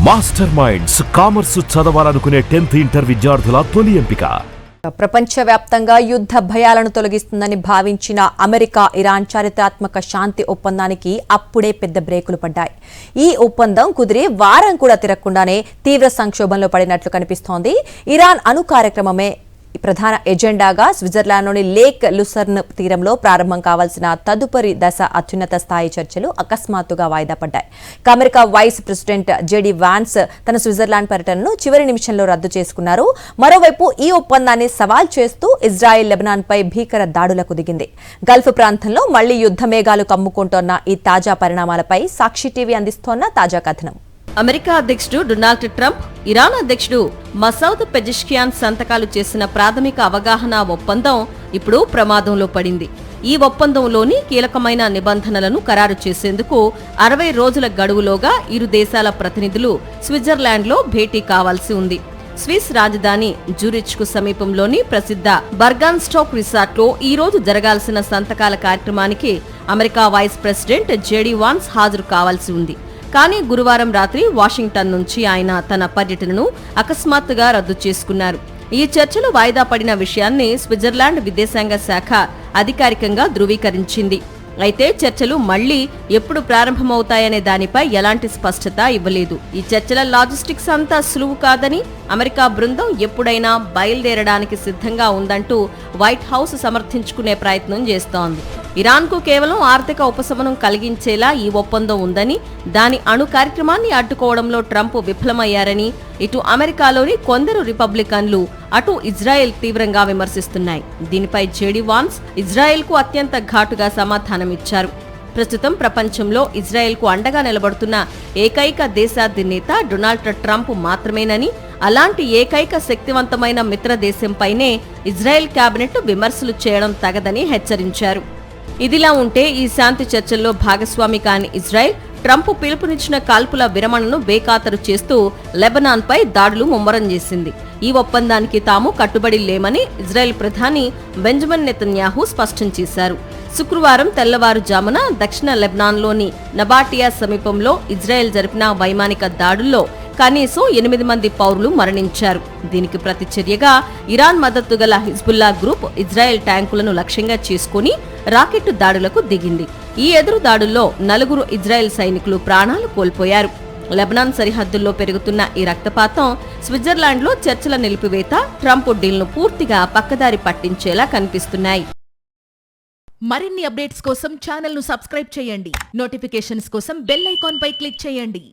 Master minds commerce చదవాలనుకునే 10th inter విద్యార్థుల తొలి ఎంపిక. ప్రపంచవ్యాప్తంగా యుద్ధ భయాలను తొలగిస్తుందని భావించిన అమెరికా ఇరాన్ చారిత్రాత్మక శాంతి ఒప్పందానికి అప్పుడే పెద్ద బ్రేకులు పడ్డాయి. ఈ ఒప్పందం కుదిరి వారం కూడా తిరగకుండానే తీవ్ర సంక్షోభంలో పడినట్లు కనిపిస్తోంది. ఇరాన్ అణు కార్యక్రమమే ప్రధాన ఎజెండాగా స్విట్జర్లాండ్లోని లేక్ లుసర్న్ తీరంలో ప్రారంభం కావాల్సిన తదుపరి దశ అత్యున్నత స్థాయి చర్చలు అకస్మాత్తుగా వాయిదా పడ్డాయి. America vice president JD Vance తన స్విట్జర్లాండ్ పర్యటనను చివరి నిమిషంలో రద్దు చేసుకున్నారు. మరోవైపు ఈ ఒప్పందాన్ని సవాల్ చేస్తూ ఇజ్రాయెల్ లెబనాన్పై భీకర దాడులకు దిగింది. గల్ఫ్ ప్రాంతంలో మళ్లీ యుద్ధ మేఘాలు కమ్ముకుంటోన్న ఈ తాజా పరిణామాలపై సాక్షి టీవీ అందిస్తోన్న తాజా కథనం. అమెరికా అధ్యక్షుడు డొనాల్డ్ ట్రంప్, ఇరాన్ అధ్యక్షుడు మసౌద్ పెజెష్కియాన్ సంతకాలు చేసిన ప్రాథమిక అవగాహన ఒప్పందం ఇప్పుడు ప్రమాదంలో పడింది. ఈ ఒప్పందంలోని కీలకమైన నిబంధనలను ఖరారు చేసేందుకు 60 రోజుల గడువులోగా ఇరు దేశాల ప్రతినిధులు స్విట్జర్లాండ్లో భేటీ కావాల్సి ఉంది. స్విస్ రాజధాని జూరిచ్ కు సమీపంలోని ప్రసిద్ధ బర్గాన్స్టాక్ రిసార్ట్లో ఈ రోజు జరగాల్సిన సంతకాల కార్యక్రమానికి America vice president JD Vance హాజరు కావాల్సి ఉంది. కానీ గురువారం రాత్రి వాషింగ్టన్ నుంచి ఆయన తన పర్యటనను అకస్మాత్తుగా రద్దు చేసుకున్నారు. ఈ చర్చలు వాయిదా పడిన విషయాన్ని స్విట్జర్లాండ్ విదేశాంగ శాఖ అధికారికంగా ధృవీకరించింది. అయితే చర్చలు మళ్లీ ఎప్పుడు ప్రారంభమవుతాయనే దానిపై ఎలాంటి స్పష్టత ఇవ్వలేదు. ఈ చర్చల లాజిస్టిక్స్ అంతా సులువు కాదని, అమెరికా బృందం ఎప్పుడైనా బయలుదేరడానికి సిద్ధంగా ఉందంటూ వైట్ హౌస్ సమర్థించుకునే ప్రయత్నం చేస్తోంది. ఇరాన్కు కేవలం ఆర్థిక ఉపశమనం కలిగించేలా ఈ ఒప్పందం ఉందని, దాని అణు కార్యక్రమాన్ని అడ్డుకోవడంలో ట్రంప్ విఫలమయ్యారని ఇటు అమెరికాలోని కొందరు రిపబ్లికన్లు, అటు ఇజ్రాయెల్ తీవ్రంగా విమర్శిస్తున్నాయి. దీనిపై జేడీ వాన్స్ ఇజ్రాయెల్కు అత్యంత ఘాటుగా సమాధానమిచ్చారు. ప్రస్తుతం ప్రపంచంలో ఇజ్రాయెల్కు అండగా నిలబడుతున్న ఏకైక దేశాధినేత డొనాల్డ్ ట్రంప్ మాత్రమేనని, అలాంటి ఏకైక శక్తివంతమైన మిత్ర దేశంపైనే ఇజ్రాయెల్ కేబినెట్ విమర్శలు చేయడం తగదని హెచ్చరించారు. ఇదిలా ఉంటే ఈ శాంతి చర్చల్లో భాగస్వామి కాని ఇజ్రాయెల్ ట్రంప్ పిలుపునిచ్చిన కాల్పుల విరమణను బేఖాతరు చేస్తూ లెబనాన్పై దాడులు ముమ్మరం చేసింది. ఈ ఒప్పందానికి తాము కట్టుబడి లేమని ఇజ్రాయెల్ ప్రధాని బెంజమిన్ నెతన్యాహు స్పష్టం చేశారు. శుక్రవారం తెల్లవారుజామున దక్షిణ లెబనాన్లోని నబాటియా సమీపంలో ఇజ్రాయెల్ జరిపిన వైమానిక దాడుల్లో కనీసం 8 మంది పౌరులు మరణించారు. దీనికి ప్రతిచర్యగా ఇరాన్ మద్దతు గల హిజ్బుల్లా గ్రూప్ ఇజ్రాయెల్ ట్యాంకులను లక్ష్యంగా చేసుకుని రాకెట్ దాడులకు దిగింది. ఈ ఎదురు దాడుల్లో 4 ఇజ్రాయెల్ సైనికులు ప్రాణాలు కోల్పోయారు. లెబనాన్ సరిహద్దుల్లో పెరుగుతున్న ఈ రక్తపాతం స్విట్జర్లాండ్లో చర్చల నిలిపివేత, ట్రంప్ డీల్ను పూర్తిగా పక్కదారి పట్టించేలా కనిపిస్తున్నాయి. మరిన్ని అప్డేట్స్ కోసం ఛానల్ను సబ్స్క్రైబ్ చేయండి. నోటిఫికేషన్స్ కోసం బెల్ ఐకాన్ పై క్లిక్ చేయండి.